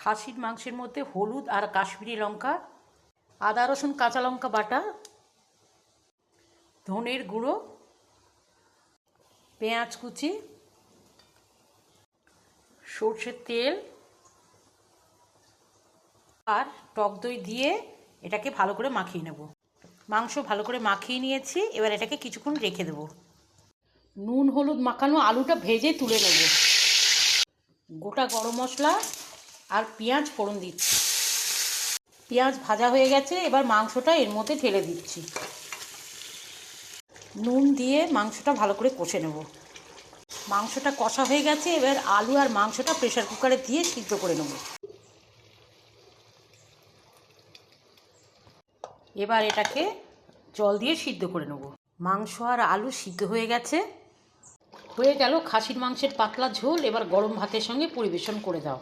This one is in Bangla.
খাসির মাংসের মধ্যে হলুদ আর কাশ্মীরি লঙ্কা, আদা রসুন কাঁচা লঙ্কা বাটা, ধনের গুঁড়ো, পেঁয়াজ কুচি, সর্ষের তেল আর টক দই দিয়ে এটাকে ভালো করে মাখিয়ে নেব। মাংস ভালো করে মাখিয়ে নিয়েছি, এবার এটাকে কিছুক্ষণ রেখে দেব। নুন হলুদ মাখানো আলুটা ভেজে তুলে নেব। গোটা গরম মশলা আর পেঁয়াজ ফোড়ন দিচ্ছি। পেঁয়াজ ভাজা হয়ে গেছে, এবার মাংসটা এর মধ্যে ঢেলে দিচ্ছি। নুন দিয়ে মাংসটা ভালো করে কষে নেব। মাংসটা কষা হয়ে গেছে, এবার আলু আর মাংসটা প্রেসার কুকারে দিয়ে সিদ্ধ করে নেব। এবার এটাকে জল দিয়ে সিদ্ধ করে নেব। মাংস আর আলু সিদ্ধ হয়ে গেছে। হয়ে গেল খাসির মাংসের পাতলা ঝোল। এবার গরম ভাতের সঙ্গে পরিবেশন করে দাও।